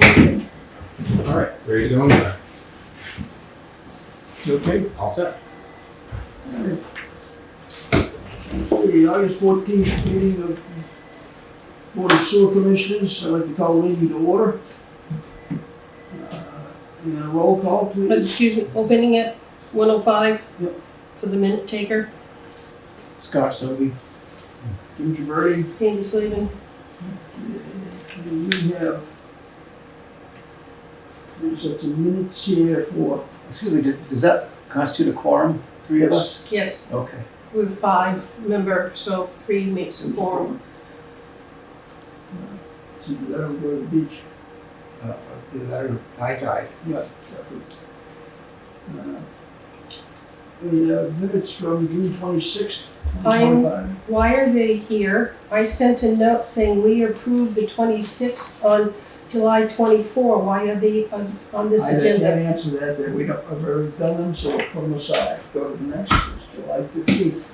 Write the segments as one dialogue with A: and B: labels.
A: All right, ready to go on that.
B: You okay?
A: All set.
B: The August 14th meeting of the Board of Sewer Commissioners, I'd like to call the meeting to order. And a roll call, please.
C: Excuse me, opening at 1:05
B: Yep.
C: for the minute taker.
D: Scott Sobey.
B: Jim Giverdi.
C: Sandy Slavin.
B: And we have three sets of minutes here for,
D: Excuse me, does that constitute a quorum, three of us?
C: Yes,
D: Okay.
C: we're 5-member, so 3 makes a quorum.
B: so that'll go to the beach.
D: Either that or I died.
B: Yeah, exactly. The minutes from June 26th, 2025.
C: Why are they here? I sent a note saying we approved the 26th on July 24. Why are they on this
B: I
C: agenda?
B: can't answer that, that we don't, I've already done them, so we'll put them aside. Go to the next, it's July 15th.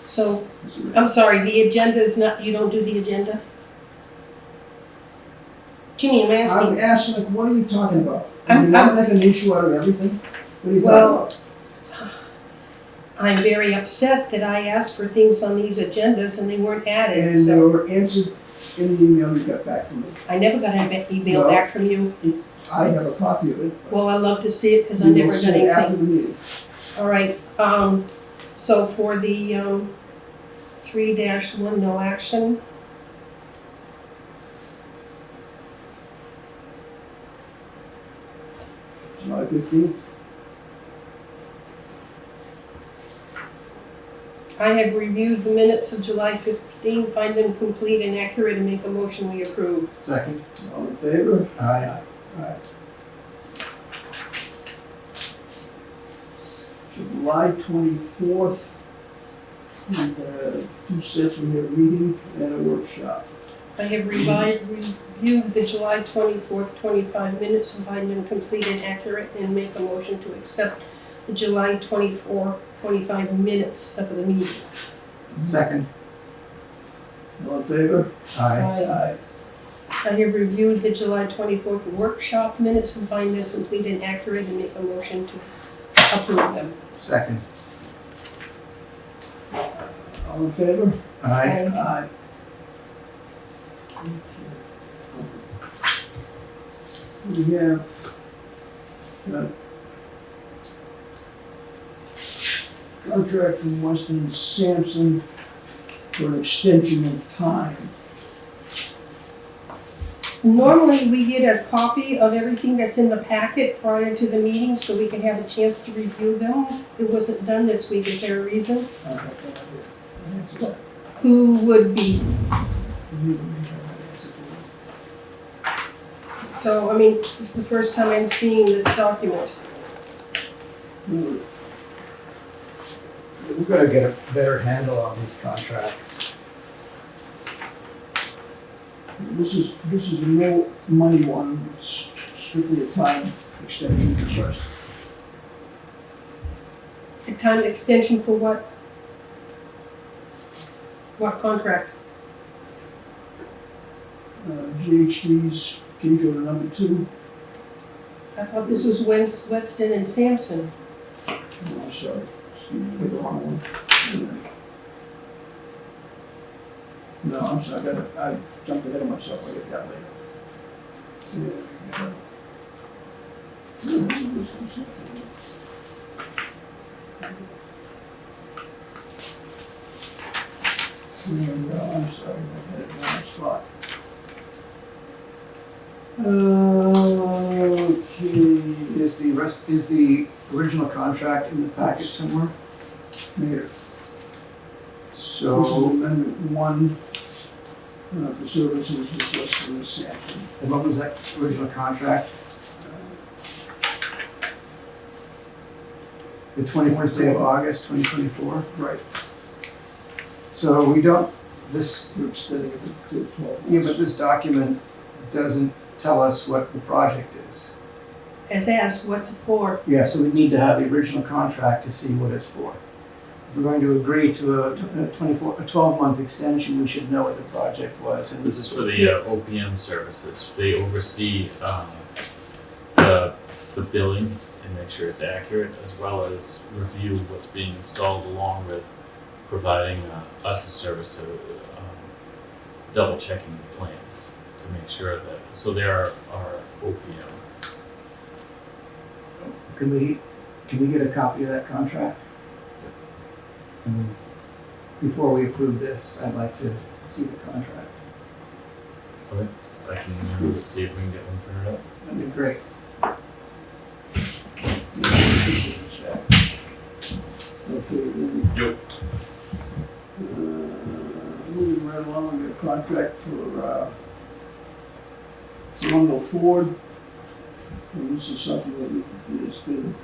C: So, I'm sorry, the agenda is not, you don't do the agenda? Jimmy, I'm
B: I'm
C: asking.
B: asking, like, what are you talking about?
C: I'm-
B: You're not making an issue out of everything? What are you
C: Well,
B: talking about?
C: I'm very upset that I asked for things on these agendas and they weren't added,
B: And they
C: so
B: were answered in the email you got back from me.
C: I never got an email
B: No.
C: back from you.
B: I have a copy of it.
C: Well, I'd love to see it because I
B: You will
C: never got
B: see it after
C: anything.
B: the meeting.
C: All right, so for the 3-1, no action.
B: July 15th.
C: I have reviewed the minutes of July 15, find them complete and accurate, and make a motion we approve.
D: Second.
B: All in favor?
D: Aye.
B: Aye. July 24th, we have 2 sets, we have a meeting and a workshop.
C: I have reviewed the July 24th, 25 minutes and find them complete and accurate, and make a motion to accept the July 24, 25 minutes of the meeting.
D: Second.
B: All in favor?
D: Aye.
B: Aye.
C: I have reviewed the July 24th workshop minutes and find them complete and accurate, and make a motion to approve them.
D: Second.
B: All in favor?
D: Aye.
B: Aye. We have contract from Weston Sampson for an extension of time.
C: Normally, we get a copy of everything that's in the packet prior to the meeting, so we can have a chance to review them. It wasn't done this week, is there a reason?
B: I have that idea. I answered that.
C: Who would be?
B: You may have that answer for
C: So, I mean, it's the first time I'm seeing this document.
B: you.
D: We've got to get a better handle on these contracts.
B: This is a no money one, it's strictly a time extension request.
C: A time extension for what? What contract?
B: GHD's change order number 2.
C: I thought this was Weston and Sampson.
B: Oh, I'm sorry, excuse me, I got the wrong one. No, I'm sorry, I jumped ahead of myself, I'll get that later. There we go, I'm sorry, I had it in the wrong spot. Okay,
D: Is the original contract in the packet somewhere?
B: here. This is
D: So,
B: amendment 1 for services with Weston Sampson.
D: and what was that original contract? The 21st day of August, 2024?
B: Right,
D: So we don't, this,
B: we're extending it to 12 months.
D: yeah, but this document doesn't tell us what the project is.
C: As asked, what's it for?
D: Yeah, so we need to have the original contract to see what it's for. if we're going to agree to a 12-month extension, we should know what the project was. And
A: This is for the OPM services. They oversee the billing and make sure it's accurate, as well as review what's being installed, along with providing us a service to double checking the plans to make sure that, so they are our OPM.
D: Can we get a copy of that contract? And before we approve this, I'd like to see the contract.
A: Okay. I can see if we can get one printed up.
D: That'd be great.
B: Okay, then,
A: Yep.
B: moving right along, we got a contract for, Colonial Ford. And this is something that has been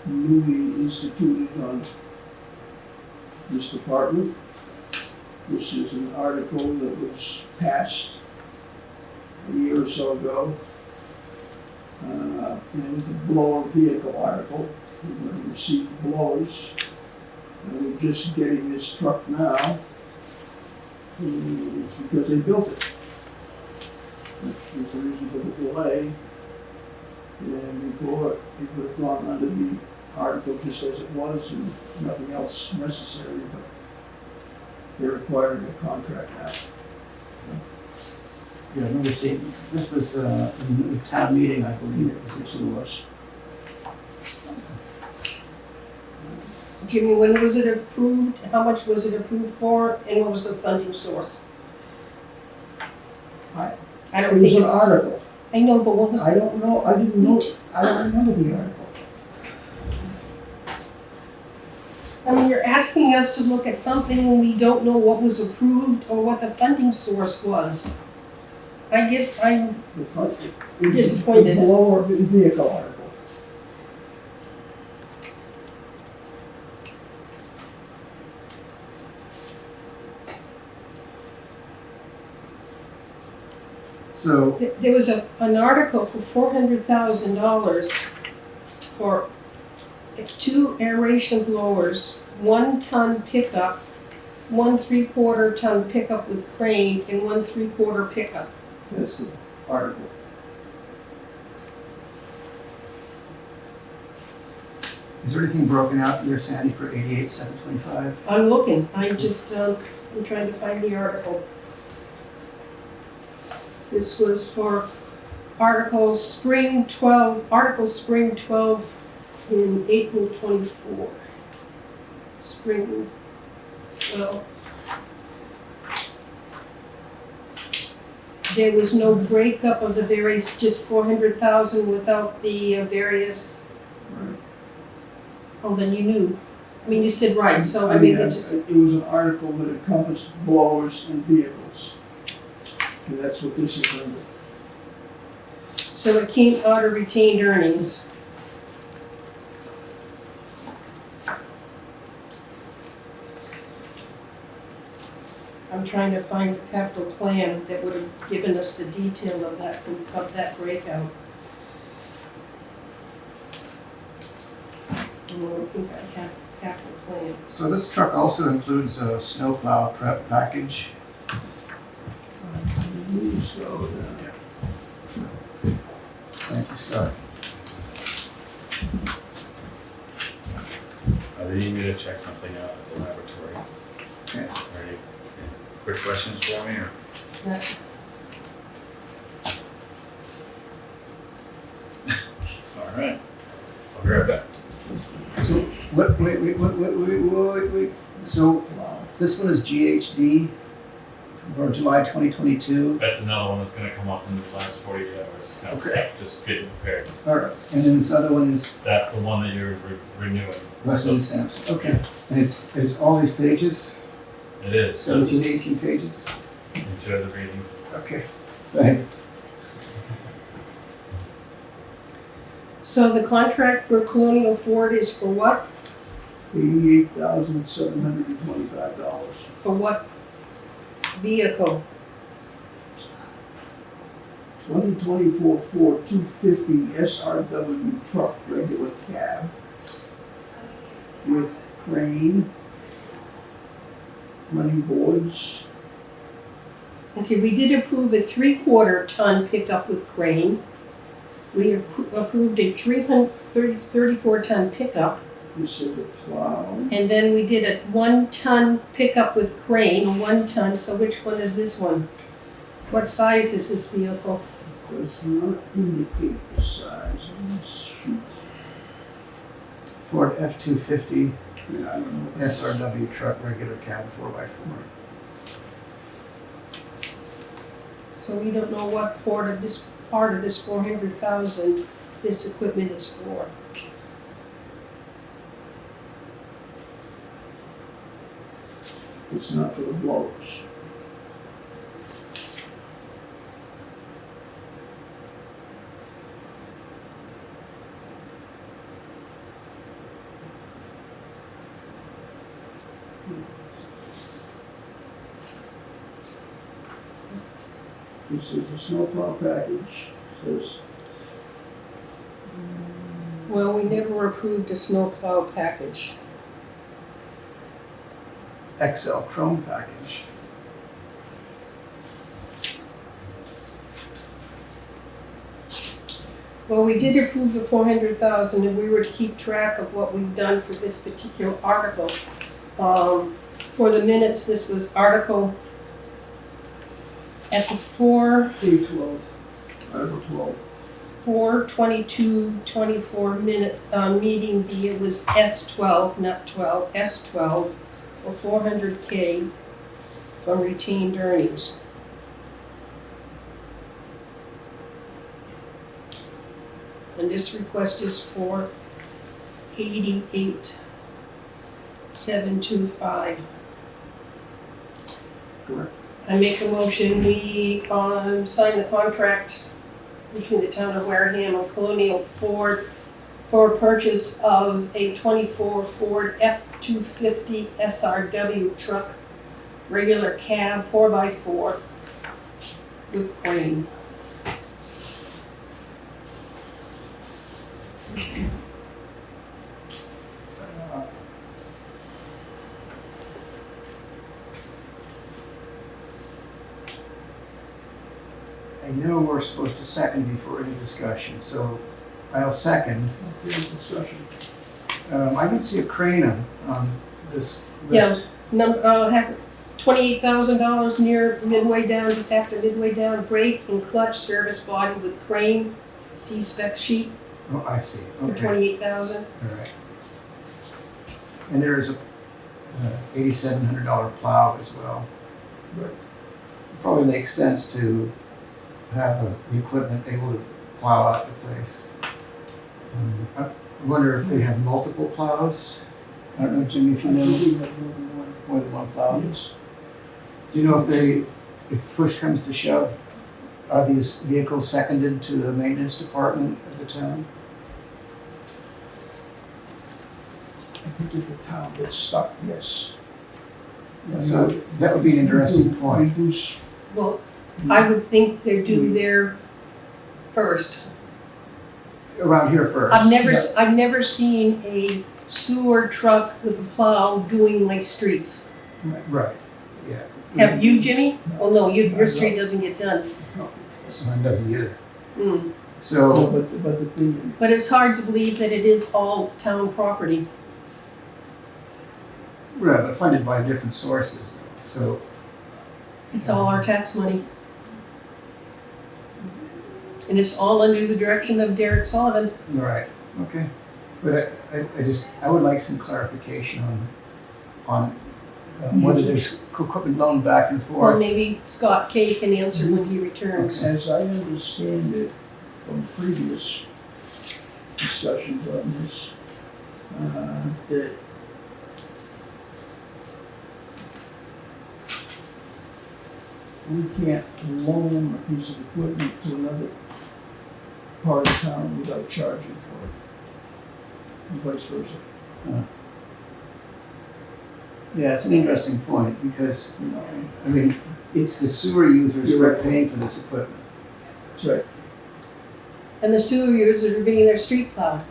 B: newly instituted on this department. This is an article that was passed a year or so ago. And it was a blower vehicle article. We're going to receive blowers. And we're just getting this truck now. It's because they built it. That was the reason for the delay. And before, it would have gone under the article just as it was and nothing else necessary, but they're requiring a contract now.
D: Yeah, I remember seeing, this was a town meeting, I believe.
B: Yeah, yes, it was.
C: Jimmy, when was it approved? How much was it approved for? And what was the funding source?
B: I-
C: I
B: It
C: don't think
B: was an
C: it's,
B: article.
C: I know, but what was,
B: I don't know, I didn't know, I don't remember the article.
C: I mean, you're asking us to look at something when we don't know what was approved or what the funding source was. I guess I'm
B: The front- it was
C: Disappointed.
B: The blower vehicle article.
D: So,
C: There was an article for $400,000 for 2 aeration blowers, 1-ton pickup, 1 3/4 ton pickup with crane, and 1 3/4 pickup.
B: That's the article.
D: is there anything broken out here, Sandy, for 88,725?
C: I'm looking, I'm trying to find the article. This was for Article Spring 12 in April 24. Spring 12. There was no breakup of the various, just 400,000 without the various,
B: Right.
C: oh, then you knew. I mean, you said right, so I mean, it's just,
B: It was an article that encompassed blowers and vehicles. And that's what this is under.
C: so it came out of retained earnings. I'm trying to find the capital plan that would have given us the detail of that breakout. I don't think I have capital plan.
D: So this truck also includes a snowplow prep package.
B: I believe so, yeah.
D: Thank you, Scott.
A: They need me to check something out at the laboratory.
D: Okay.
A: Any quick questions for me, or?
C: That-
A: All right. I'll be right back.
D: So, wait. So, this one is GHD for July 2022.
A: That's another one that's gonna come up in this last 48 hours. Kind of
D: Okay.
A: stuff. Just getting prepared.
D: All right. And then this other one is
A: That's the one that you're renewing.
D: Weston Sampson. Okay. And it's all these pages,
A: It is. So
D: 17, 18 pages.
A: enjoy the reading.
D: Okay. Thanks.
C: So the contract for Colonial Ford is for what?
B: $88,725.
C: For what vehicle?
B: 2024 Ford 250 SRW truck, regular cab, with crane, running boards.
C: Okay, we did approve a 3/4 ton pickup with crane. We approved a 34 ton pickup,
B: This is a plow.
C: and then we did a 1 ton pickup with crane, 1 ton, so which one is this one? What size is this vehicle?
B: Does not indicate the size on this sheet.
D: Ford F-250
B: Yeah, I don't know. what this is.
D: SRW truck, regular cab, 4x4.
C: So we don't know what part of this 400,000 this equipment is for.
B: It's not for the blowers. This is a snowplow package, says.
C: Well, we never approved a snowplow package.
D: XL Chrome package.
C: Well, we did approve the 400,000, and we were to keep track of what we've done for this particular article. For the minutes, this was article at the
B: A12, Article 12.
C: 4/22/24 minute, meeting, it was S12, not 12, S12, for 400K from retained earnings. And this request is for 88,725.
B: Correct.
C: I make a motion, we sign the contract between the town of Wareham and Colonial Ford for purchase of a 24 Ford F-250 SRW truck, regular cab, 4x4 with crane.
D: I know we're supposed to second before any discussion, so I'll second.
B: Okay, discussion.
D: I can see a crane on this
C: Yeah.
D: list.
C: Have $28,000 near midway down, just after midway down, brake and clutch service body with crane, C-spec sheet
D: Oh, I see,
C: for
D: okay,
C: 28,000.
D: all right. And there is a $8,700 plow as well.
B: Right.
D: Probably makes sense to have the equipment able to plow out the place. I wonder if they have multiple plows? I don't know, Jimmy, if
B: I
D: you know
B: believe that more than one.
D: more than one plow.
B: Yes.
D: Do you know if push comes to shove, are these vehicles seconded to the maintenance department of the town?
B: I think if the town gets stuck, yes.
D: So that would be an interesting point.
B: Reduce.
C: Well, I would think they're due there first.
D: Around here first.
C: I've never seen a sewer truck with a plow doing my streets.
D: Right, yeah.
C: Have you, Jimmy?
B: No.
C: Oh, no, your
B: No.
C: street doesn't get done.
B: No.
D: Mine doesn't either.
C: Mm.
D: So,
B: But the thing,
C: But it's hard to believe that it is all town property.
D: right, but funded by different sources, so,
C: It's all our tax money. And it's all under the direction of Derek Sullivan.
D: right, okay. But I would like some clarification on whether there's equipment loaned back and
C: Or
D: forth.
C: maybe Scott Kay can answer when he returns.
B: as I understand it from previous discussions on this, that we can't loan a piece of equipment to another part of town without charging for it, and vice versa,
D: Yeah, it's an interesting point, because,
B: you know.
D: I mean, it's the sewer users who
B: You're
D: are
B: right.
D: paying for this equipment.
B: That's right.
C: And the sewer users are getting their street plowed.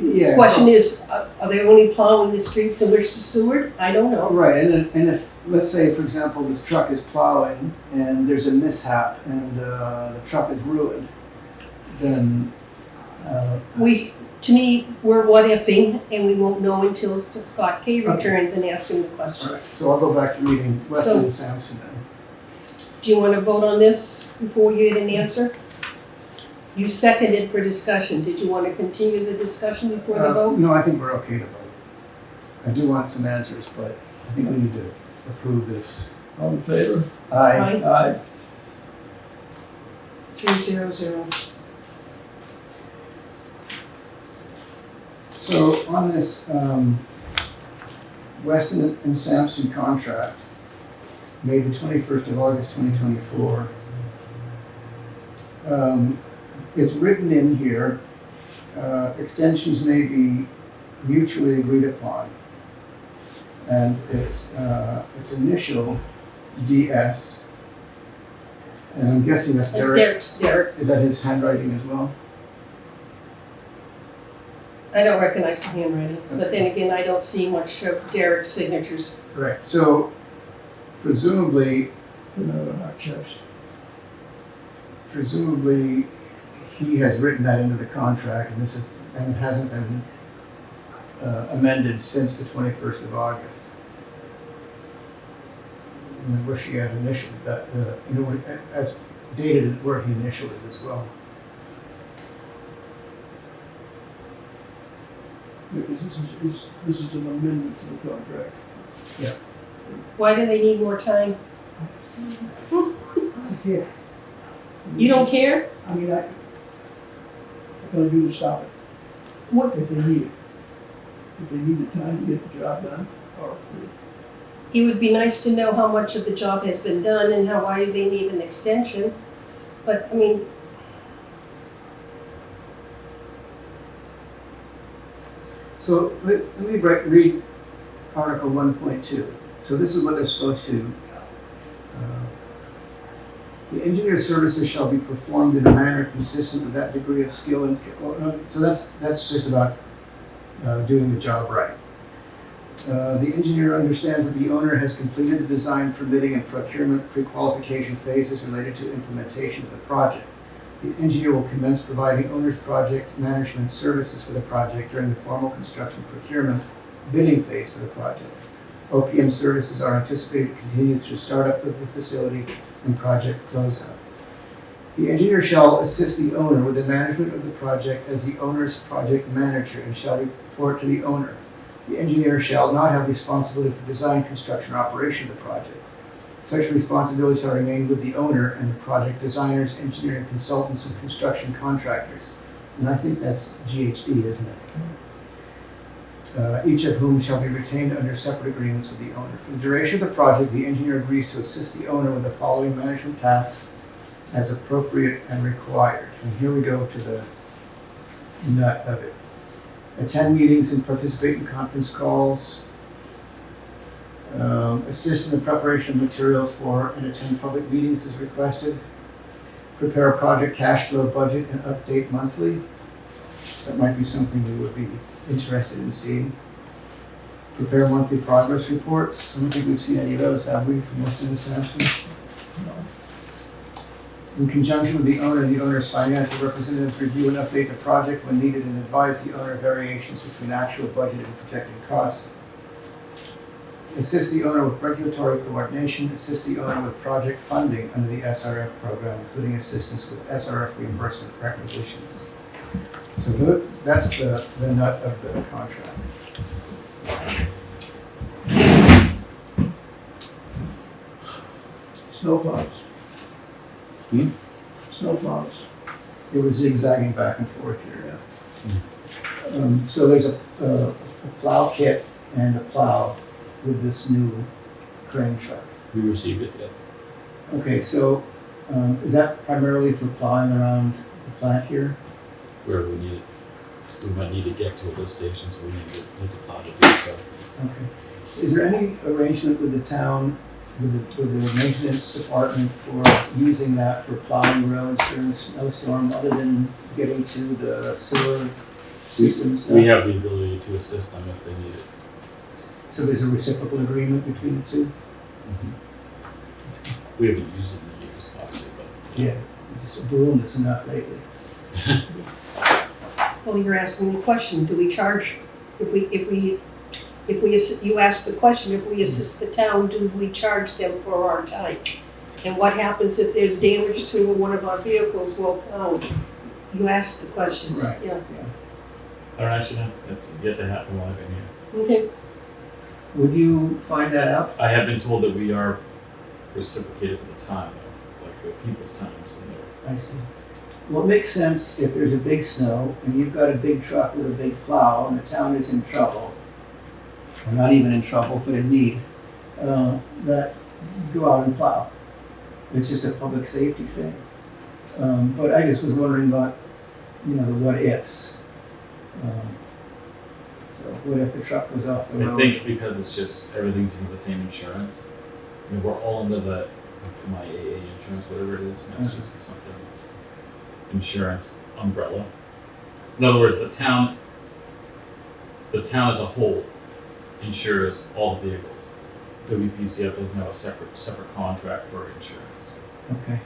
D: Yeah.
C: Question is, are they only plowing the streets in which the sewer? I don't know.
D: Right, and if let's say, for example, this truck is plowing and there's a mishap and the truck is ruined, then
C: To me, we're what ifing, and we won't know until Scott K.
D: Okay.
C: returns and asks him the
D: all right,
C: questions.
D: so I'll go back to reading Weston
C: So-
D: and Sampson then.
C: Do you wanna vote on this before you get an answer? You seconded for discussion. Did you wanna continue the discussion before the vote?
D: No, I think we're okay to vote. I do want some answers, but I think we need to approve this.
B: All in favor?
D: Aye.
B: Aye.
C: 300.
D: So on this Weston and Sampson contract, made the 21st of August 2024, it's written in here, extensions may be mutually agreed upon. And it's initial DS. And I'm guessing that's Derek.
C: Derek.
D: Is that his handwriting as well?
C: I don't recognize the handwriting, but then again, I don't see much of Derek's signatures.
D: Right. So presumably
B: Put that on our checks.
D: he has written that into the contract, and it hasn't been amended since the 21st of August. And I wish he had initialed that, as dated where he initialed it as well.
B: Because this is an amendment to the contract.
C: Why do they need more time?
B: I can't.
C: You don't care?
B: I mean, what can I do to stop it?
C: What?
B: If they need it. If they need the time to get the job done, or
C: It would be nice to know how much of the job has been done and why they need an extension. But, I mean,
D: So let me read Article 1.2. So this is what they're supposed to. The engineer's services shall be performed in a manner consistent with that degree of skill and. So that's just about doing the job right. The engineer understands that the owner has completed the design, permitting, and procurement pre-qualification phases related to implementation of the project. The engineer will commence providing owner's project management services for the project during the formal construction procurement bidding phase for the project. OPM services are anticipated to continue through startup of the facility and project closeout. The engineer shall assist the owner with the management of the project as the owner's project manager and shall report to the owner. The engineer shall not have responsibility for design, construction, or operation of the project. Such responsibilities shall remain with the owner and the project designers, engineering consultants, and construction contractors. And I think that's GHD, isn't it? Each of whom shall be retained under separate agreements with the owner. For the duration of the project, the engineer agrees to assist the owner with the following management tasks as appropriate and required. And here we go to the nut of it. Attend meetings and participate in conference calls. Assist in the preparation of materials for and attend public meetings as requested. Prepare a project cash flow budget and update monthly. That might be something we would be interested in seeing. Prepare monthly progress reports. I don't think we've seen any of those, have we, from Weston and Sampson? In conjunction with the owner and the owner's financial representatives, review and update the project when needed and advise the owner of variations between actual budget and projected costs. Assist the owner with regulatory coordination. Assist the owner with project funding under the SRF program, including assistance with SRF reimbursement requisitions. So that's the nut of the contract.
B: snowplows.
A: Hmm?
B: Snowplows.
D: It was zigzagging back and forth here.
B: Yeah.
D: So there's a plow kit and a plow with this new crane truck.
A: We received it yet.
D: Okay, so is that primarily for plowing around the plant here?
A: Where we need it. We might need to get to a lift station, so we need to plow to do so.
D: Okay. Is there any arrangement with the town, with the maintenance department for using that for plowing roads during a snowstorm, other than getting to the sewer systems?
A: We have the ability to assist them if they need it.
D: So there's a reciprocal agreement between the two?
A: We haven't used it in years, obviously, but.
D: Yeah, just a balloon is enough lately.
C: Well, you're asking the question, do we charge, you asked the question, if we assist the town, do we charge them for our time? And what happens if there's damage to one of our vehicles? Well, you asked the questions,
D: Right.
C: yeah.
A: I don't actually know, that's yet to happen while I've been here.
C: Okay,
D: Would you find that out?
A: I have been told that we are reciprocated for the time, though, like the people's time, so no.
D: I see. Well, it makes sense if there's a big snow and you've got a big truck with a big plow and the town is in trouble, or not even in trouble, but in need, that you go out and plow. It's just a public safety thing. But I just was wondering about, the what ifs. So what if the truck goes off the
A: I
D: road?
A: think because it's just, everything's under the same insurance. I mean, we're all under the MIAA insurance, whatever it is, Massachusetts something, insurance umbrella. In other words, the town as a whole insures all the vehicles. WPCF doesn't have a separate contract for insurance,
D: Okay,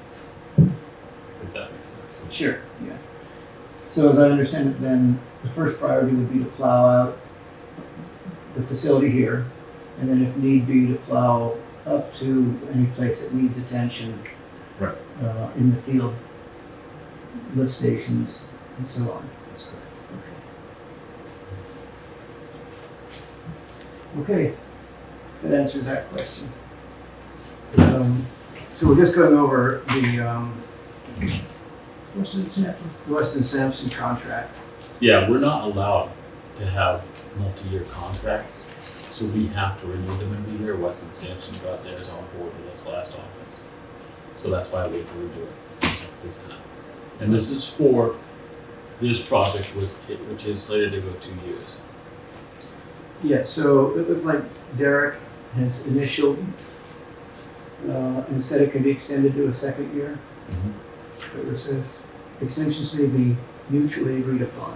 A: if that makes sense.
D: sure, yeah. So as I understand it, then the first priority would be to plow out the facility here, and then if need be, to plow up to any place that needs attention.
A: Right.
D: In the field, lift stations, and so on.
A: That's correct.
D: Okay, that answers that question. So we're just going over the
B: What's an example?
D: Weston Sampson contract.
A: Yeah, we're not allowed to have multi-year contracts, so we have to renew them and be here. Weston Sampson got theirs on board with us last August, so that's why we have to redo it this time. And this is for this project, which is slated to go 2 years.
D: Yeah, so it looks like Derek has initialed and said it can be extended to a second year. Where it says extensions may be mutually agreed upon.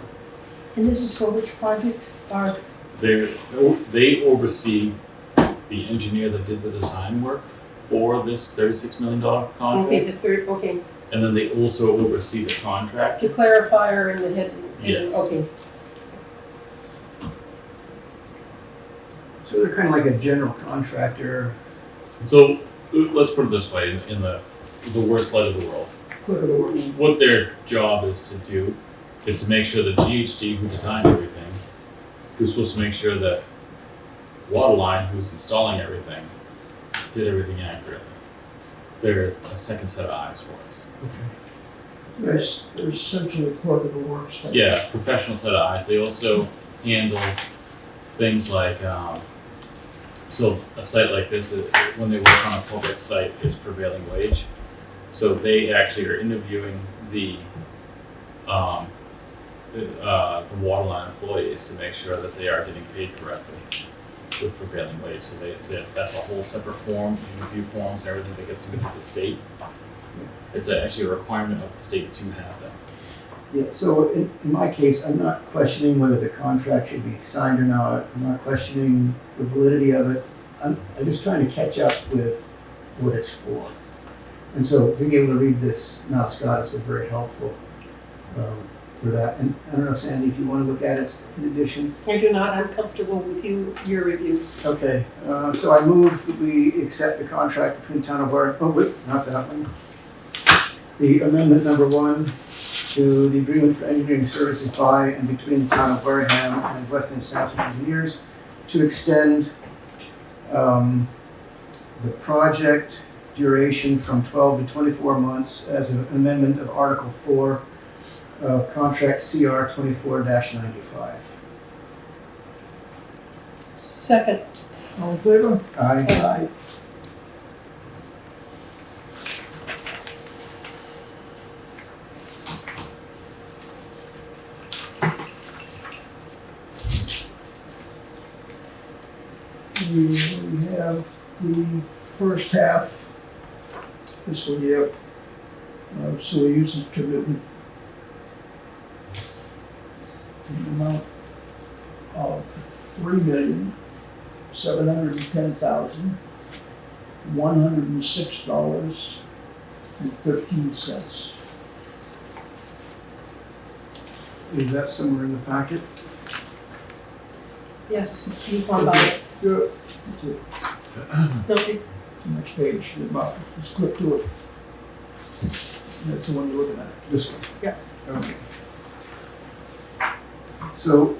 C: and this is for which project? Our,
A: They oversee the engineer that did the design work for this $36 million contract,
C: okay, the third, okay,
A: and then they also oversee the contract.
C: the clarifier and the head,
A: Yes.
C: okay.
D: So they're kind of like a general contractor.
A: So let's put it this way: in the worst light of the world,
B: Clear the words.
A: what their job is to do is to make sure that GHD, who designed everything, who's supposed to make sure that Waterline, who's installing everything, did everything accurately. They're a second set of eyes for us.
B: They're essentially a clerk of the works. type.
A: Yeah, professional set of eyes. They also handle things like, so a site like this, when they work on a public site, is prevailing wage. So they actually are interviewing the Waterline employees to make sure that they are getting paid correctly with prevailing wage. So that's a whole separate form, interview forms and everything that gets submitted to the state. It's actually a requirement of the state to have them.
D: Yeah, so in my case, I'm not questioning whether the contract should be signed or not. I'm not questioning the validity of it. I'm just trying to catch up with what it's for. And so being able to read this now, Scott, has been very helpful for that. And I don't know, Sandy, if you want to look at it in addition.
C: I do not, I'm comfortable with your review.
D: Okay, so I move that we accept the contract between Town of Wareham, oh wait, not that one. The amendment number 1 to the agreement for engineering services by and between the Town of Wareham and Weston Sampson Engineers to extend the project duration from 12 to 24 months as an amendment of Article 4 of Contract CR 24-95.
C: Second,
B: All in favor?
D: Aye.
B: Aye. We have the first half fiscal year sewer usage commitment in the amount of $3,710,000 $106.13.
D: Is that somewhere in the packet?
C: Yes, you can buy it.
B: Good. That's it.
C: No, it's,
B: Next page, the bottom. Just click to it. That's the one you're looking at.
D: This one?
C: Yeah.
D: Okay. So,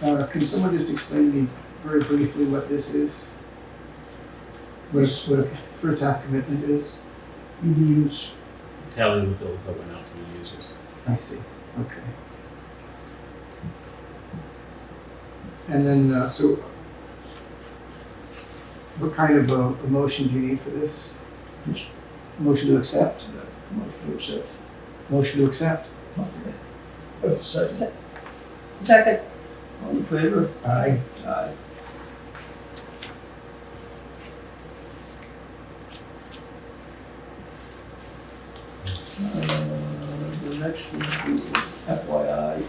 D: can someone just explain to me very briefly what this is? What a first half commitment is?
B: EDUs.
A: Tally the bills that went out to the users.
D: I see, okay. And then, so, what kind of a motion do you need for this?
B: Just
D: Motion to accept?
B: motion to accept.
D: Motion to accept?
B: Okay. Second.
C: second,
B: All in favor?
D: Aye.
B: Aye. The next one is FYI.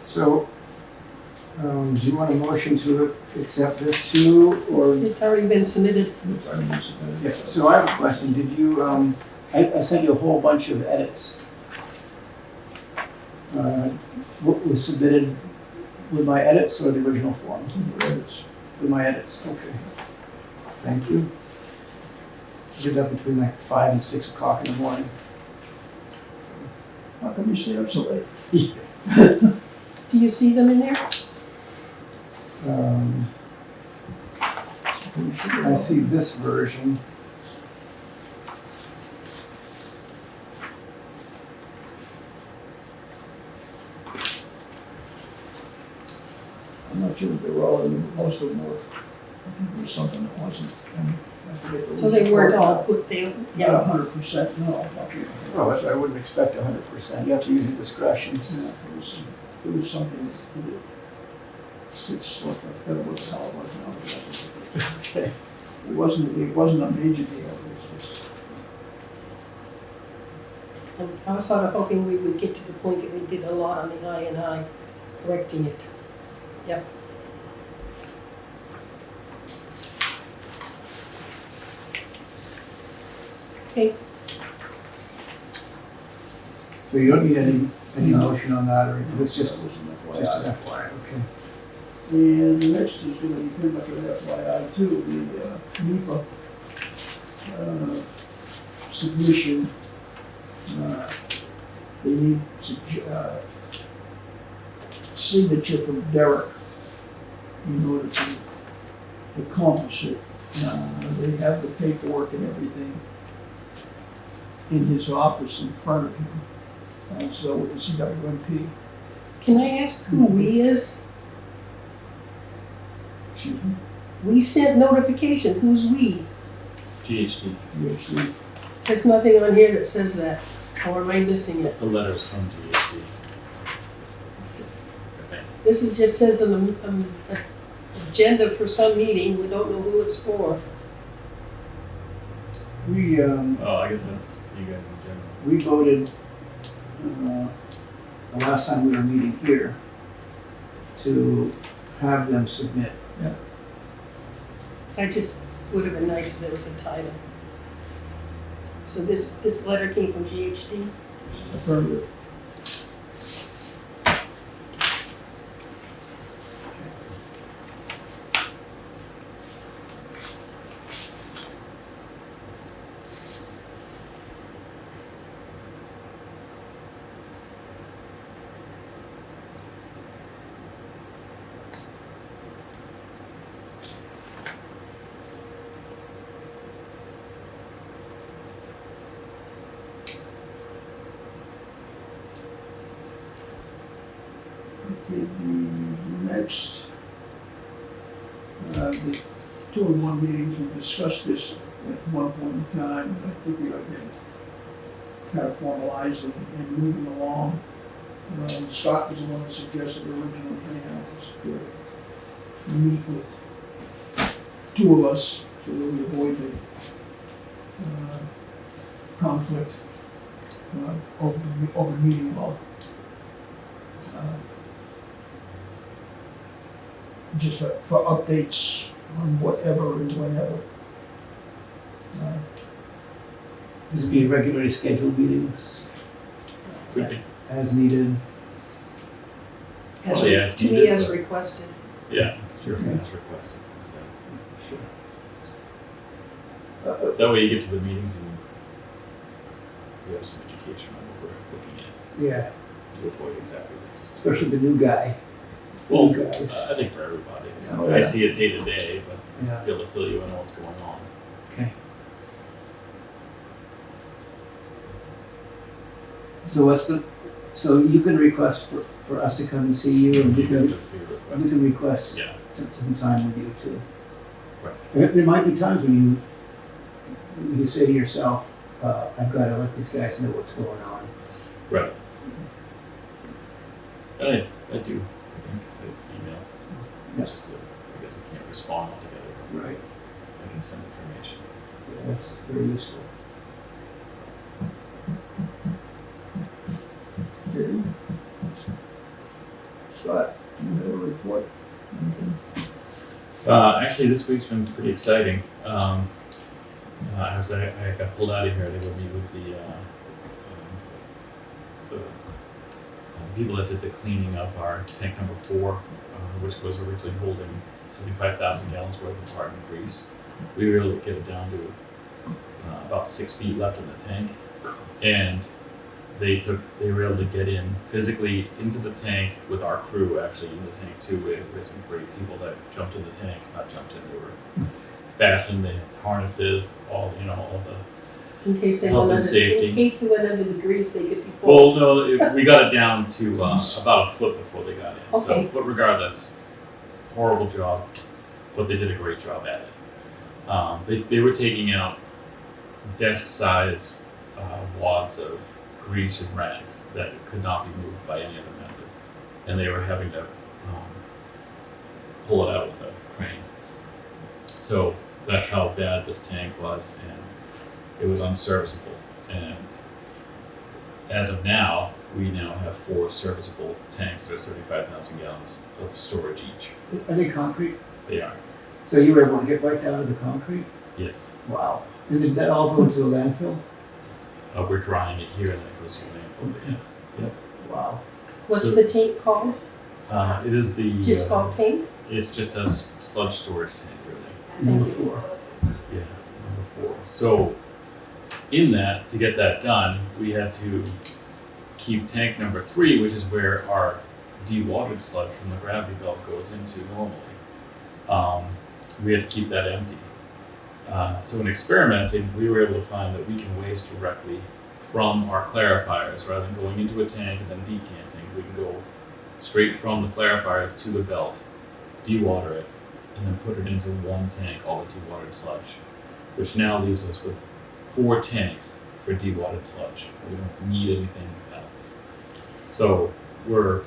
D: So, do you want a motion to accept this too, or?
C: it's already been submitted.
B: Which I missed it.
D: Yeah, so I have a question, did you, I sent you a whole bunch of edits. What was submitted with my edits or the original form?
B: Edits.
D: With my edits, okay. Thank you. I did that between like 5 and 6 o'clock in the morning.
B: How come you stay up so late?
C: Do you see them in there?
D: I see this version.
B: I'm not sure if they were all in, but most of them were. I think there was something that wasn't, and I forget. the
C: So they weren't all
B: original.
C: put there,
B: Not
C: yeah.
B: 100%, no.
D: Well, I wouldn't expect 100%, you have to use your discretion.
B: Yeah, it was something that, it's like, I forgot what the hell it was now.
D: Okay.
B: It wasn't a major deal, it was just,
C: I was sort of hoping we would get to the point that we did a lot on the I and I, correcting it. Yep. Okay,
D: So you don't need any
B: No.
D: motion on that, or it's just
B: that was an
D: an
B: FYI.
D: FYI, okay.
B: And the next is gonna be pretty much an FYI too, the NEPA submission. They need signature from Derek in order to accomplish it. They have the paperwork and everything in his office in front of him, and so with the CWMP.
C: can I ask who we is?
B: Excuse me,
C: We sent notification, who's we?
A: GHD.
B: PhD.
C: There's nothing on here that says that, or am I missing it?
A: The letters from GHD. I think.
C: This is just says an agenda for some meeting, we don't know who it's for.
D: We,
A: Oh, I guess that's you guys in general.
D: we voted, the last time we were meeting here, to have them submit.
C: I just, would have been nice if there was a title. So this letter came from GHD?
B: Affirmative. Okay, the next, the 2-in-1 meetings, we discussed this at one point in time, and I think we ought to get it kind of formalized and moving along. Scott was the one that suggested originally, anyhow, was to meet with 2 of us, so that we avoid conflict, open meeting law. Just for updates on whatever and whenever.
D: This would be regularly scheduled meetings
A: Could be.
D: as needed.
C: As
A: Oh, yeah, it's
C: to me
A: needed,
C: as
A: but-
C: requested.
A: Yeah, sure,
D: Okay.
A: as requested. So
D: Sure.
A: that way you get to the meetings and we have some education on what we're looking at
D: Yeah,
A: to avoid exactly this.
D: especially the new guy.
A: Well,
D: New guys.
A: I think for everybody.
B: Oh,
A: I
B: yeah.
A: see it day to day, but
D: Yeah.
A: I feel to fill you in on what's going on.
D: Okay. So you can request for us to come and see you, and we
A: You guys
D: can,
A: have your
D: we
A: request.
D: can request
A: Yeah,
D: some time with you too.
A: right.
D: There might be times when you say to yourself, I've got to let these guys know what's going on.
A: Right. And I do, I think, I email.
D: Yeah.
A: Just to, I guess I can't respond altogether, but
D: Right.
A: I can send information.
D: Yeah, that's very useful.
B: Okay. Scott, do you have a report?
A: Actually, this week's been pretty exciting. I got pulled out of here to go meet with the people that did the cleaning of our tank number 4, which was originally holding 75,000 gallons worth of hardened grease. We were able to get it down to about 6 feet left in the tank, and they were able to get in physically into the tank with our crew actually in the tank too. We had some great people that jumped in the tank, not jumped in, they were fastened, they had harnesses, all the
C: In case they
A: Health
C: went
A: and
C: under,
A: safety.
C: in case they went under the grease, they could be pulled.
A: well, no, we got it down to about a foot before they got in. So,
C: Okay.
A: but regardless, horrible job, but they did a great job at it. They were taking out desk size wads of grease and rags that could not be moved by any other method, and they were having to pull it out with a crane. So that's how bad this tank was, and it was unserviceable. And as of now, we now have 4 serviceable tanks that are 75,000 gallons of storage each.
D: Are they concrete?
A: They are,
D: So you were able to get right down to the concrete?
A: yes.
D: Wow. And did that all go into a landfill?
A: We're drying it here, and then it goes to landfill. But yeah.
D: Wow.
C: What's
A: So-
C: the tank called?
A: It is the.
C: Just called tank?
A: It's just a sludge storage tank, really.
D: Number
C: Thank you.
D: 4.
A: Yeah, number 4. So, in that, to get that done, we had to keep tank number 3, which is where our dewatered sludge from the gravity belt goes into normally. We had to keep that empty. So in experimenting, we were able to find that we can waste directly from our clarifiers rather than going into a tank and then decanting. We can go straight from the clarifiers to the belt, dewater it, and then put it into one tank, all the dewatered sludge, which now leaves us with 4 tanks for dewatered sludge. We don't need anything else. So we're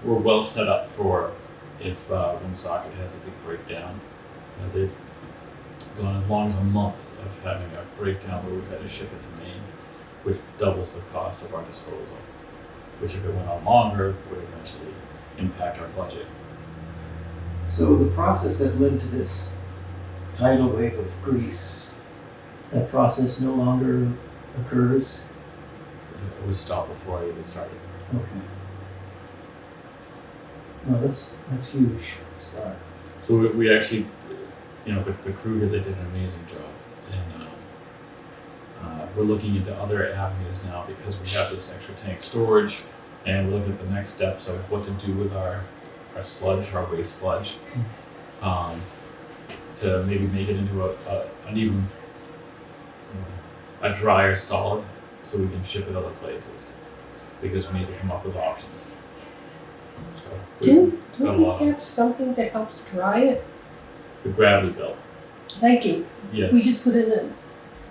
A: well set up for if Woonsocket has a big breakdown. They've gone as long as a month of having a breakdown where we've had to ship it to Maine, which doubles the cost of our disposal, which if it went on longer would eventually impact our budget.
D: So the process that led to this tidal wave of grease, that process no longer occurs?
A: It was stopped before I even started.
D: Okay. No, that's huge. Start.
A: So we actually, with the crew here, they did an amazing job. And we're looking into other avenues now because we have this extra tank storage, and we're looking at the next steps of what to do with our sludge, our waste sludge, to maybe make it into an even a drier solid so we can ship it other places because we need to come up with options. So
C: Didn't
A: got a
C: we
A: lot of
C: have something that helps dry it?
A: the gravity belt.
C: Thank you.
A: Yes.
C: We just put in a,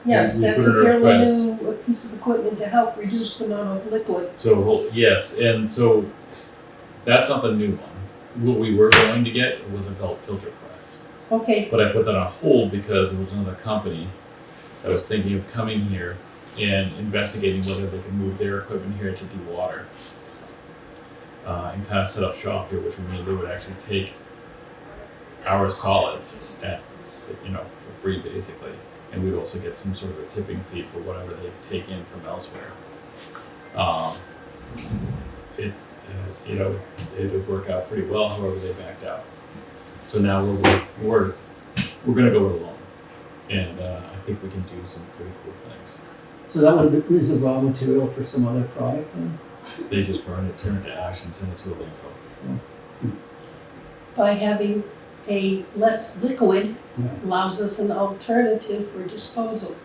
C: yes,
A: We
C: that's
A: put
C: a
A: in a
C: fairly
A: request.
C: new piece of equipment to help reduce the amount of liquid.
A: So yes, and so that's not the new one. What we were going to get was a belt filter press,
C: Okay,
A: but I put that on hold because there was another company that was thinking of coming here and investigating whether they could move their equipment here to dewater. And kind of set up shop here, which would mean they would actually take our solids at, for free basically. And we'd also get some sort of a tipping fee for whatever they take in from elsewhere. It's, it would work out pretty well, however they backed out. So now we're gonna go it alone. And I think we can do some pretty cool things.
D: So that would be use the raw material for some other product then?
A: They just burn it, turn it to ash, and send it to a landfill.
C: By having a less liquid
D: Yeah.
C: allows us an alternative for disposal.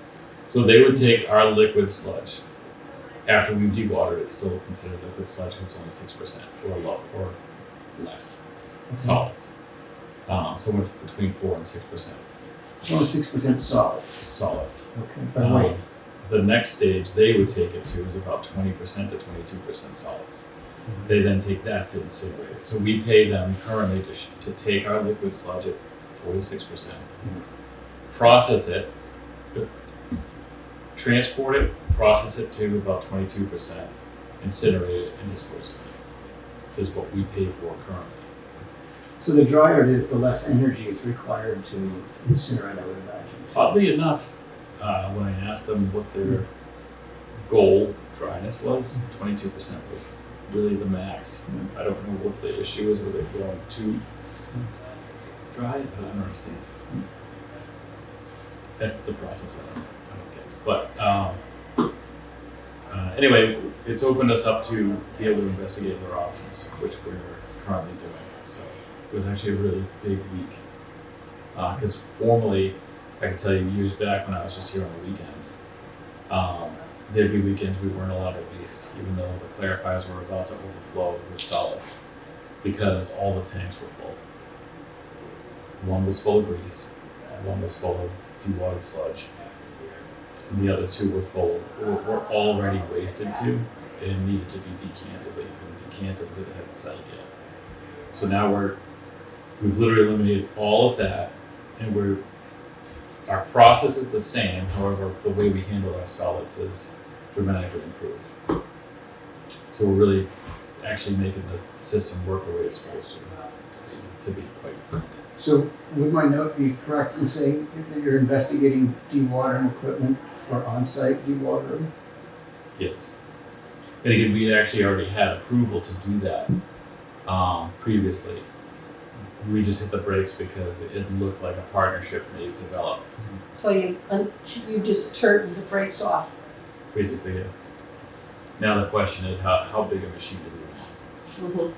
A: So they would take our liquid sludge. After we've dewatered, it's still considered liquid sludge because it's only 6% or low or less solids. So much between 4 and 6%
D: Only 6% solids.
A: solids.
D: Okay. By weight.
A: The next stage they would take it to is about 20% to 22% solids. They then take that to incinerate it. So we pay them currently to take our liquid sludge at 46%, process it, transport it, process it to about 22%, incinerate it, and dispose of it. Is what we pay for currently.
D: So the drier it is, the less energy is required to incinerate, I would imagine.
A: Oddly enough, when I asked them what their goal dryness was, 22% was really the max. I don't know what the issue is with it going too dry, but I don't understand. That's the process I don't get. But anyway, it's opened us up to be able to investigate other options, which we're currently doing. So it was actually a really big week. Because formally, I can tell you years back when I was just here on the weekends, there'd be weekends we weren't allowed to waste, even though the clarifiers were about to overflow with solids, because all the tanks were full. One was full of grease, and one was full of dewatered sludge. And the other two were full, were already wasted to, and needed to be decanted, but even decanted because it hadn't settled yet. So now we've literally eliminated all of that, and our process is the same, however, the way we handle our solids is dramatically improved. So we're really actually making the system work the way it's supposed to be quite good.
D: So would my note be correct in saying that you're investigating dewatering equipment for on-site dewatering?
A: Yes. And again, we actually already had approval to do that previously. We just hit the brakes because it looked like a partnership may develop.
C: So you just turned the brakes off.
A: Basically, yeah. Now the question is how big a machine do we want?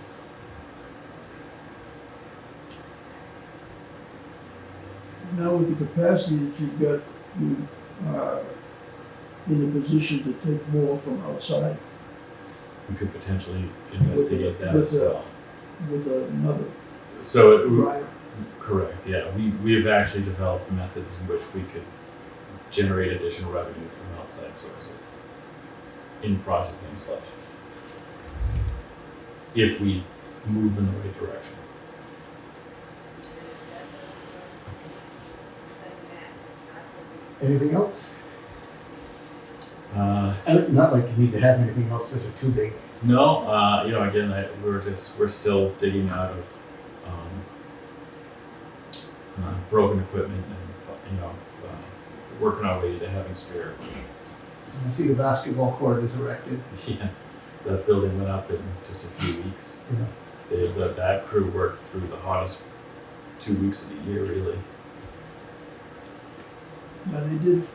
B: Now with the capacity that you've got, you are in a position to take more from outside
A: We could potentially investigate that
B: with
A: as well.
B: with another
A: So
B: dryer.
A: correct, yeah. We've actually developed methods in which we could generate additional revenue from outside sources in processing sludge, if we move in the right direction.
D: Anything else?
A: Uh,
D: Not like you need to have anything else that's too big.
A: No, again, we're still digging out of broken equipment and working our way to having spare equipment.
D: I see the basketball court is erected.
A: Yeah, that building went up in just a few weeks.
D: Yeah.
A: That crew worked through the hottest 2 weeks of the year, really.
B: Now they did.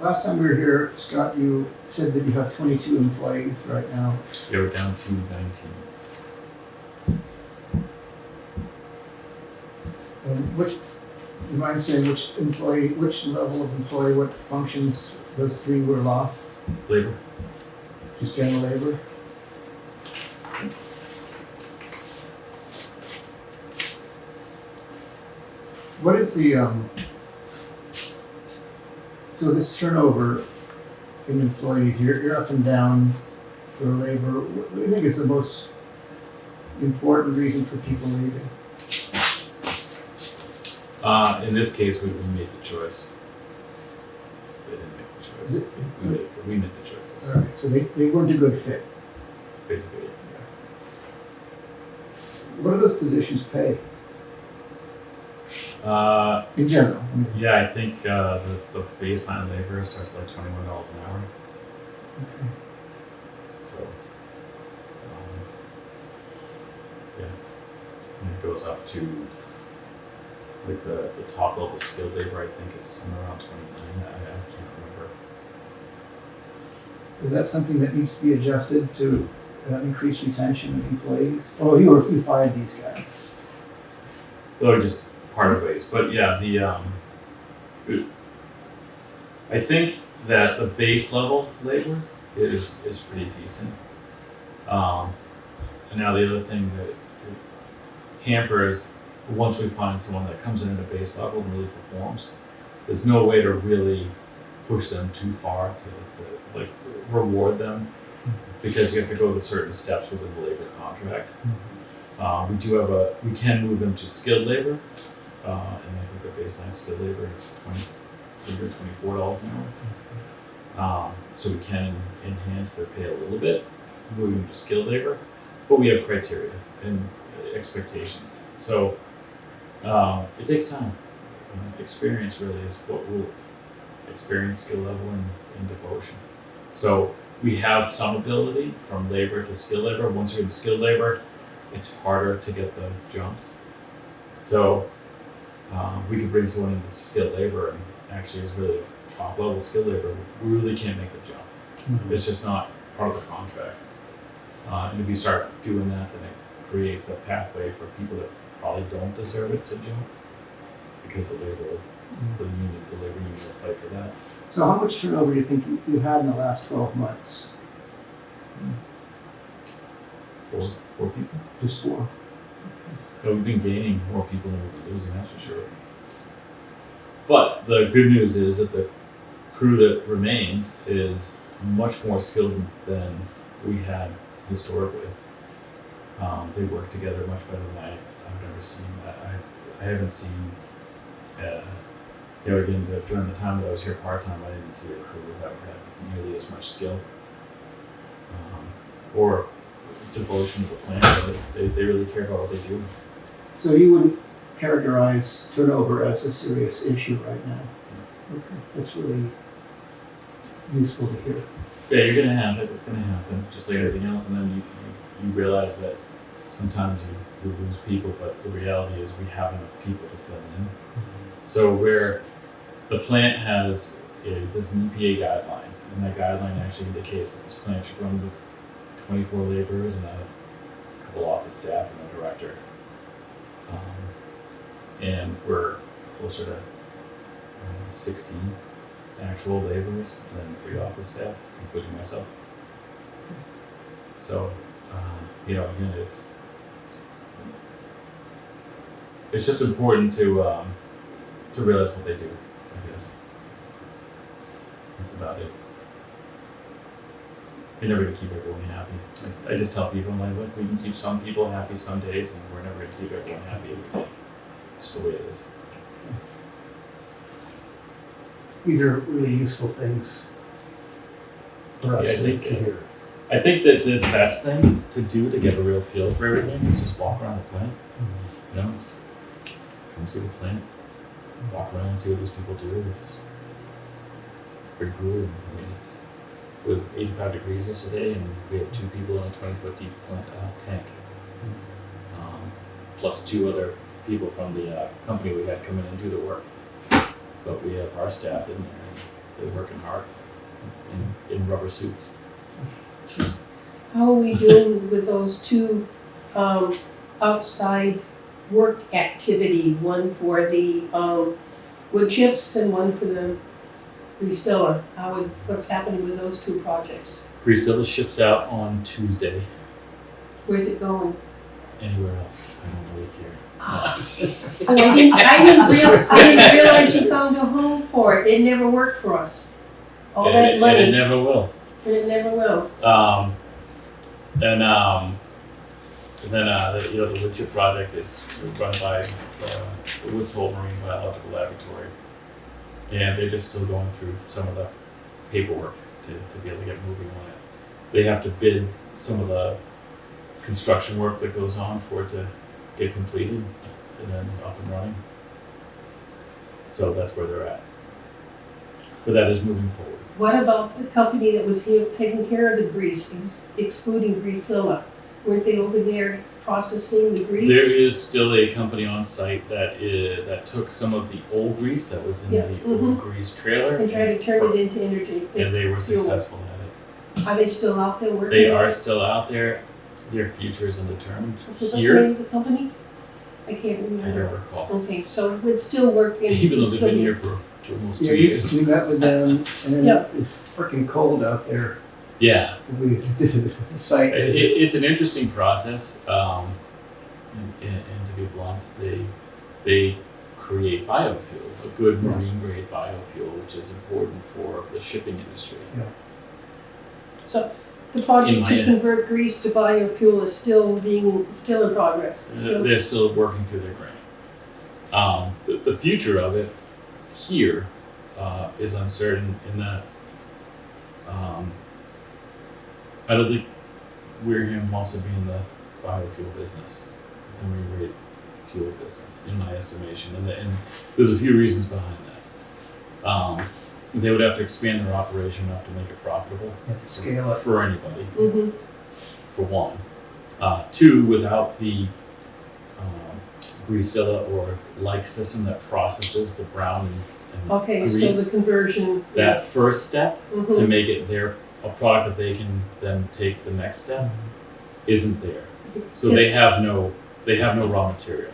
D: Last time we were here, Scott, you said that you have 22 employees right now.
A: Yeah, we're down to 19.
D: You mind saying which level of employee, what functions those three were lost?
A: Labor.
D: Just general labor? What is the, so this turnover in employees, you're up and down for labor. What do you think is the most important reason for people leaving?
A: In this case, we made the choice. They didn't make the choice. We made the choices,
D: All right, so they weren't a good fit.
A: basically.
D: What do those positions pay
A: Uh,
D: in general? I mean,
A: yeah, I think the baseline labor starts at like $21 an hour.
D: okay.
A: So, yeah, and it goes up to like the top level skilled labor. I think is somewhere around 29. I can't remember.
D: Is that something that needs to be adjusted to increase retention of employees? Oh, you fired these guys.
A: Or just part of ways, but yeah, I think that the base level labor is pretty decent. And now the other thing that hampers once we find someone that comes in at a base level and really performs, there's no way to really push them too far to like reward them because you have to go to certain steps within the labor contract. We can move them to skilled labor, and I think the baseline skilled labor is $24 an hour. So we can enhance their pay a little bit, moving them to skilled labor, but we have criteria and expectations. So it takes time. Experience really is what rules. Experience, skill level, and devotion. So we have some ability from labor to skilled labor. Once you're in skilled labor, it's harder to get the jumps. So we could bring someone into skilled labor and actually is really top level skilled labor. We really can't make the jump.
D: Mm-hmm.
A: It's just not part of the contract. And if you start doing that, then it creates a pathway for people that probably don't deserve it to jump because the labor union will fight for that.
D: So how much turnover do you think you had in the last 12 months?
A: Four people.
D: Just 4.
A: But we've been gaining more people than we've been losing, that's for sure. But the good news is that the crew that remains is much more skilled than we had historically. They work together much better than I've never seen. I haven't seen, again, during the time that I was here part-time, I didn't see a crew that had nearly as much skill or devotion to the plant. They really care about what they do.
D: So you wouldn't characterize turnover as a serious issue right now? Okay, that's really useful to hear.
A: Yeah, you're gonna have it. It's gonna happen, just like everything else. And then you realize that sometimes you lose people, but the reality is we have enough people to fill in. So where the plant has there's an EPA guideline, and that guideline actually indicates that this plant should run with 24 laborers and a couple office staff and a director. And we're closer to 16 actual laborers and 3 office staff, including myself. So, again, it's just important to realize what they do, I guess. That's about it. You're never gonna keep everyone happy. I just tell people, I'm like, look, we can keep some people happy some days, and we're never gonna keep everyone happy every day. Just the way it is.
D: These are really useful things for us
A: Yeah, I
D: to
A: think,
D: hear.
A: I think that the best thing to do to get a real feel for everything is just walk around the plant. Just come see the plant, walk around and see what these people do. It's pretty cool. I mean, it was 85 degrees yesterday, and we had 2 people in a 20-foot deep plant, tank, plus 2 other people from the company we had come in and do the work. But we have our staff in there, and they're working hard in rubber suits.
C: How are we doing with those 2 outside work activity, one for the wood chips and one for the reseller? What's happening with those 2 projects?
A: Priscilla ships out on Tuesday.
C: Where's it going?
A: Anywhere else? I don't really care.
C: Oh, I didn't realize you found a home for it. It never worked for us. All that money.
A: And it never will.
C: And it never will.
A: And then, the wood chip project is run by the Woods Hole Marine Biological Laboratory. And they're just still going through some of the paperwork to be able to get moving on it. They have to bid some of the construction work that goes on for it to get completed and then up and running. So that's where they're at. But that is moving forward.
C: What about the company that was here taking care of the grease, excluding Greasilla? Weren't they over there processing the grease?
A: There is still a company on site that took some of the old grease that was in
C: Yeah,
A: the old grease trailer.
C: And tried to turn it into energy.
A: And they were
C: fuel.
A: successful at it.
C: Are they still out there working?
A: They
C: on
A: are
C: it?
A: still out there. Their future is undetermined.
C: What's the
A: Here,
C: name of the company? I can't
A: I
C: remember.
A: don't recall.
C: Okay, so it's still working.
A: Even though
C: it's
A: they've
C: still
A: been here for almost
D: Yeah,
A: 2 years.
D: we met with them, and
C: Yeah.
D: it's freaking cold out there.
A: Yeah.
D: We did a site visit.
A: It's an interesting process, and to be blunt, they create biofuel, a good
D: Yeah.
A: marine grade biofuel, which is important for the shipping industry.
C: So the project
A: In
C: to
A: my-
C: convert grease to biofuel is still in progress. It's still-
A: They're still working through their grant. The future of it here is uncertain in that I don't think Wareham wants to be in the biofuel business, the marine grade fuel business, in my estimation, and there's a few reasons behind that. They would have to expand their operation enough to make it profitable
D: Scale it.
A: for anybody,
C: Mhm.
A: for one. Two, without the Greasilla or like system that processes the brown and
C: Okay, so
A: grease,
C: the conversion.
A: that first step to
C: Mhm.
A: make it a product that they can then take the next step isn't there. So they
C: Yes.
A: have no raw material.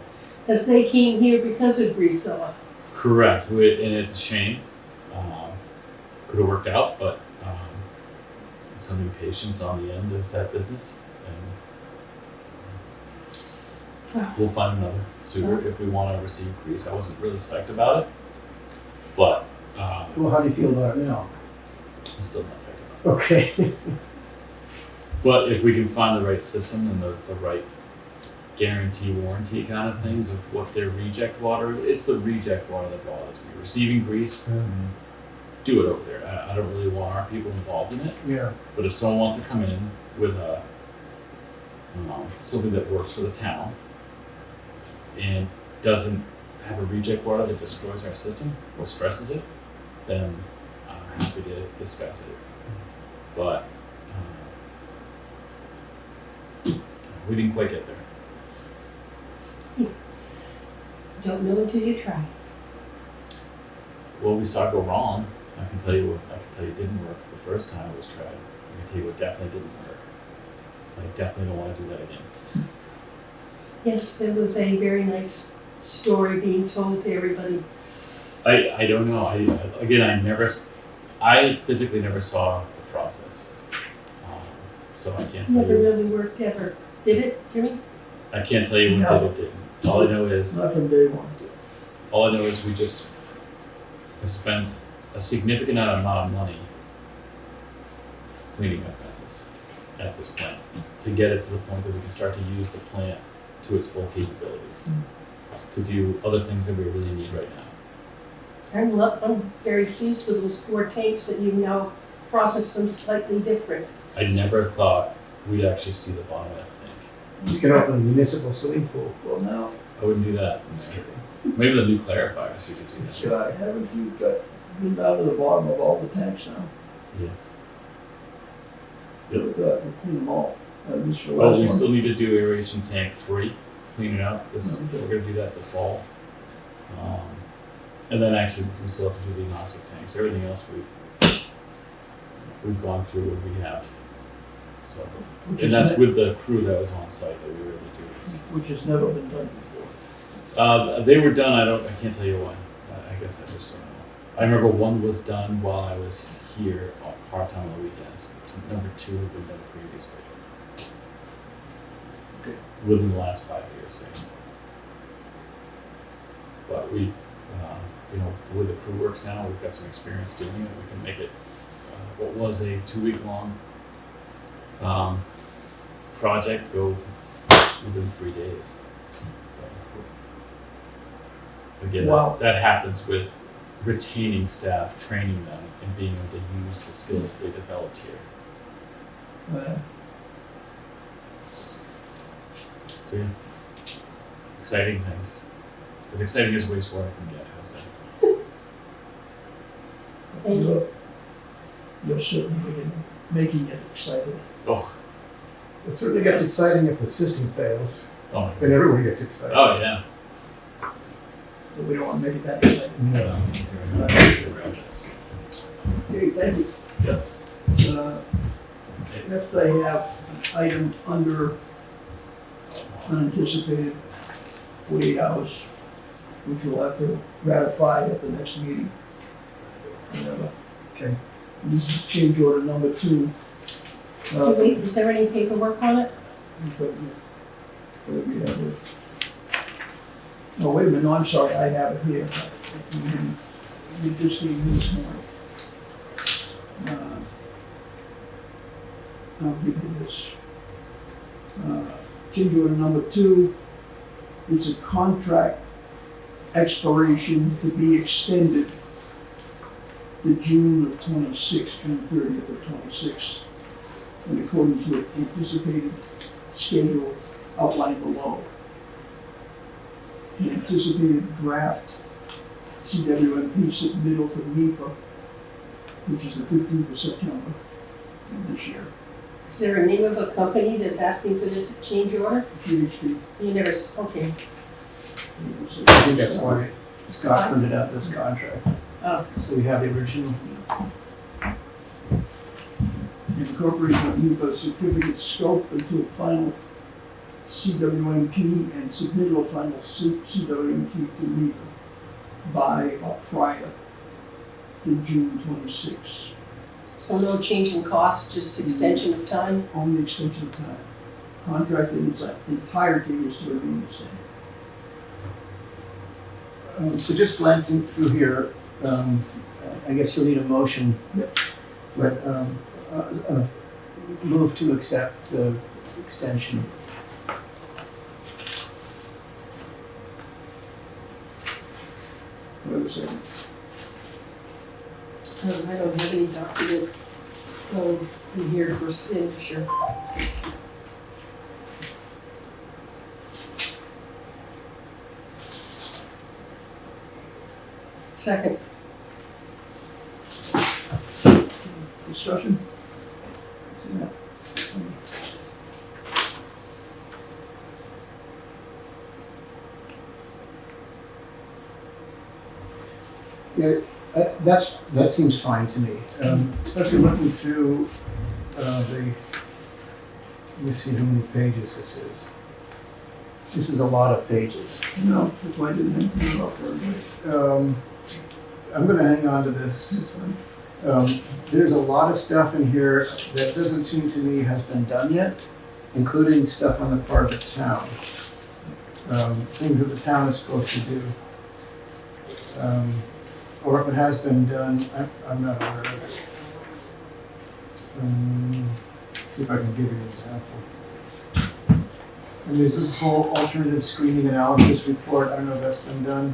C: As they came here because of Greasilla.
A: Correct, and it's a shame. Could have worked out, but some impatience on the end of that business, and we'll find another suitor if we want to receive grease. I wasn't really psyched about it, but
D: Well, how do you feel about it now?
A: I'm still not psyched about it.
D: Okay.
A: But if we can find the right system and the right guarantee warranty kind of things of what their reject water is, it's the reject water that bothers me. Receiving grease, do it over there. I don't really want our people involved in it.
D: Yeah.
A: But if someone wants to come in with something that works for the town and doesn't have a reject water that destroys our system or stresses it, then I'm happy to discuss it. But we didn't quite get there.
C: Don't know until you try.
A: Well, we saw it go wrong. I can tell you didn't work the first time it was tried. I can tell you what definitely didn't work. I definitely don't want to do that again.
C: Yes, there was a very nice story being told to everybody.
A: I don't know. I physically never saw the process, so I can't tell
C: Never
A: you.
C: really worked ever. Did it, Jimmy?
A: I can't tell you what
B: No.
A: did it didn't. All I know is
B: Not from day one.
A: we just have spent a significant amount of money cleaning up messes at this plant to get it to the point that we can start to use the plant to its full capabilities to do other things that we really need right now.
C: I'm very pleased with those 4 tanks that you now process them slightly different.
A: I never thought we'd actually see the bottom of that tank.
D: You can open a municipal swimming pool.
B: Well, now,
A: I wouldn't do that. Maybe the new clarifiers you could do that.
B: Sky, haven't you been down to the bottom of all the tanks now?
A: Yes.
B: We thought we'd clean them all. This is the
A: Well,
B: last
A: we
B: one.
A: still need to do aeration tank 3, clean it out.
B: Okay.
A: We're gonna do that this fall. And then actually, we still have to do the anoxic tanks. Everything else we've gone through and rehabbed. So,
B: Which
A: and
B: is
A: that's with the crew that was on site that we were able to do this.
B: Which has never been done before.
A: They were done. I can't tell you when. I guess I just don't know. I remember one was done while I was here part time on the weekends. Number 2 had been done previously.
B: Okay.
A: Within the last 5 years, say. But we, the way the crew works now, we've got some experience doing it. We can make it what was a 2-week long project go within 3 days. So, again,
B: Wow.
A: that happens with retaining staff, training them, and being able to use the skills they developed here. So yeah, exciting things. As exciting as wastewater can get, how's that?
C: Thank you.
B: You're certainly making it exciting.
A: Oh,
E: It certainly gets exciting if the system fails,
A: oh my
E: then
A: god.
E: everyone gets excited.
A: Oh yeah.
B: But we don't want to make it that exciting.
E: No.
A: Congratulations.
B: Okay, thank you.
A: Yep.
B: Next I have an item under unanticipated 48 hours, which we'll have to ratify at the next meeting.
E: Okay.
B: This is change order number 2.
C: Wait, is there any paperwork on it?
B: What do we have here? No, wait a minute, no, I'm sorry, I have it here. You just gave me this morning. I'll give you this. Change order number 2, it's a contract expiration to be extended to June of 26, June 30th of 26, in accordance with anticipated schedule outlined below. The anticipated draft CWMP submittal to NEPA, which is the 15th of September of this year.
C: Is there a name of a company that's asking for this change order?
B: PhD.
C: You never, okay.
D: I think that's why Scott printed out this contract.
C: Oh.
D: So we have the original.
B: Incorporation of NEPA certificate scope until final CWMP and submittal of final CWMP to NEPA by or prior to June 26.
C: So no change in cost, just extension of time?
B: Only extension of time. Contract in its entirety is to remain the same.
D: So just glancing through here, I guess you'll need a motion.
B: Yep.
D: But move to accept the extension.
B: Wait a second.
C: I don't have any document in here for signature. Second.
B: Discussion?
D: Yeah, that seems fine to me, especially looking through let me see how many pages this is. This is a lot of pages.
B: No, that's why I didn't have to do it up for everybody.
D: I'm gonna hang on to this.
B: That's fine.
D: There's a lot of stuff in here that doesn't seem to me has been done yet, including stuff on the part of the town. Things that the town is supposed to do. Or if it has been done, I'm not aware of it. Let's see if I can give you an example. And there's this whole alternative screening analysis report, I don't know if that's been done.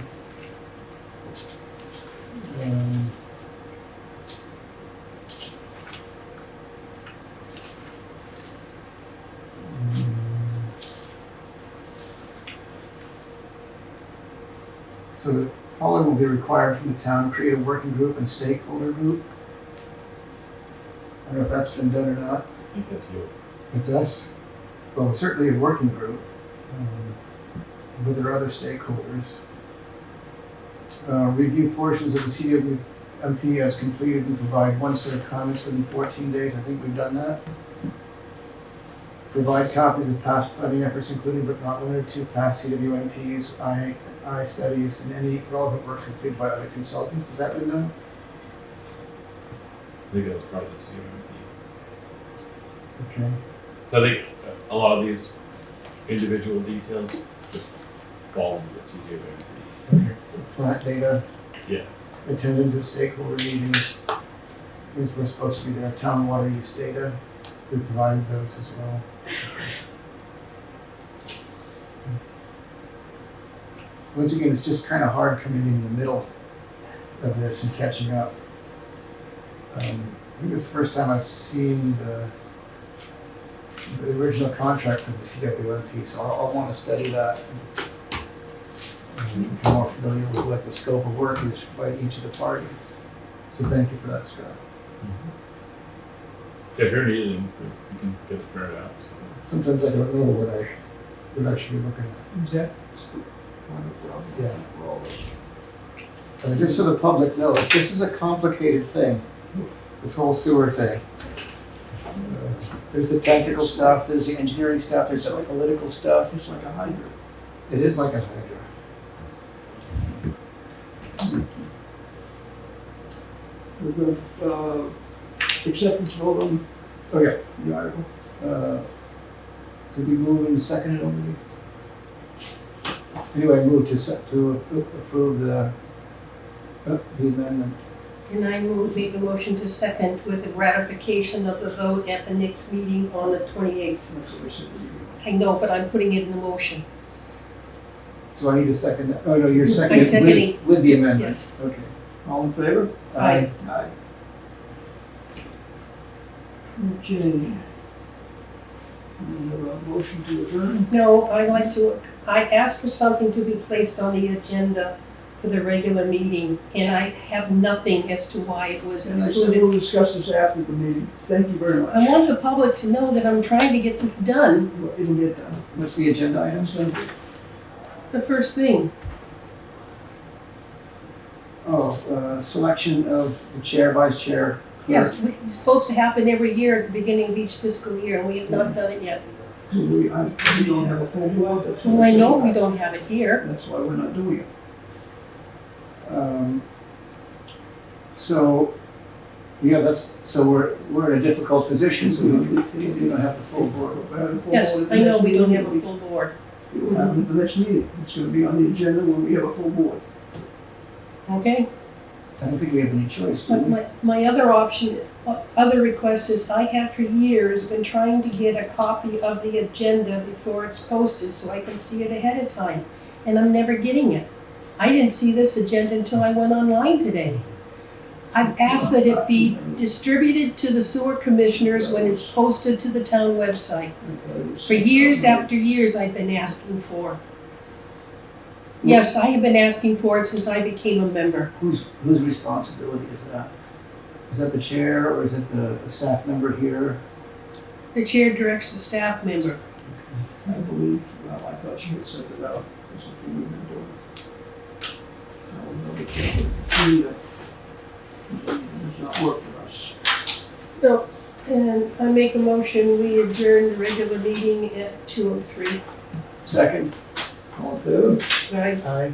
D: So the following will be required from the town: create a working group and stakeholder group. I don't know if that's been done or not.
A: I think that's you.
D: It's us. Well, certainly a working group, with our other stakeholders. Review portions of the CWMP as completed and provide one set of comments within 14 days. I think we've done that. Provide copies of past planning efforts, including but not limited to past CWMPs, I studies, and any relevant work completed by other consultants. Has that been done?
A: I think that was part of the CMP.
D: Okay.
A: So I think a lot of these individual details just fall into the CMP.
D: Okay. Plant data,
A: Yeah.
D: attendance at stakeholder meetings. These were supposed to be there. Town water use data. We provided those as well. once again, it's just kind of hard coming in the middle of this and catching up. I think it's the first time I've seen the original contract for the CWMP, so I'll want to study that and become more familiar with what the scope of work is by each of the parties. So thank you for that, Scott.
F: If you're needed, you can get it printed out.
D: Sometimes I don't know what I should be looking at.
B: Is that one of the problems
D: Yeah.
B: for all this?
D: Just so the public knows, this is a complicated thing, this whole sewer thing. There's the technical stuff, there's the engineering stuff, there's the political stuff.
B: It's like a hydrant.
D: It is like a hydra.
B: We're going to, acceptance vote on
D: Okay,
B: the article.
D: did we move and second it already? Anyway, move to approve the amendment.
C: And I make a motion to second with the ratification of the vote at the next meeting on the 28th.
B: That's what we said.
C: I know, but I'm putting it in the motion.
D: Do I need to second that? Oh, no, you're seconding
C: I'm seconding.
D: with the amendment.
C: Yes.
D: Okay.
B: All in favor?
C: Aye.
B: Aye. Okay. We have a motion to adjourn.
C: No, I asked for something to be placed on the agenda for the regular meeting, and I have nothing as to why it was
B: And I said
C: excluded.
B: we'll discuss this after the meeting. Thank you very much.
C: I want the public to know that I'm trying to get this done,
B: Well, it'll get done.
D: What's the agenda item?
B: It's gonna be.
C: the first thing.
D: Oh, selection of the chair, vice chair. clerk.
C: Yes, it's supposed to happen every year at the beginning of each fiscal year, and we have not done it yet.
B: We don't have a full board. That's what
C: Well, I
B: said.
C: know we don't have it here.
B: That's why we're not doing it.
D: So, yeah, so we're in a difficult position, so we don't have the full board.
B: We'll have a full
C: Yes,
B: board at
C: I
B: the
C: know
B: next
C: we don't
B: meeting.
C: have a full board.
B: It will happen at the next meeting. It's gonna be on the agenda when we have a full board.
C: Okay?
D: I don't think we have any choice, do
C: But
D: we?
C: my other request is I have for years been trying to get a copy of the agenda before it's posted so I can see it ahead of time, and I'm never getting it. I didn't see this agenda until I went online today. I've asked that it be distributed to the sewer commissioners when it's posted to the town website. For years after years, I've been asking for. Yes, I have been asking for it since I became a member.
D: Whose responsibility is that? Is that the chair, or is it the staff member here?
C: The chair directs the staff member.
B: I believe, well, I thought she had sent it out. That's what we've been doing. I will double check with Rita. It does not work for us.
C: No, and I make a motion, we adjourn the regular meeting at 2:03.
D: Second?
B: All in favor?
C: Right?
D: Aye.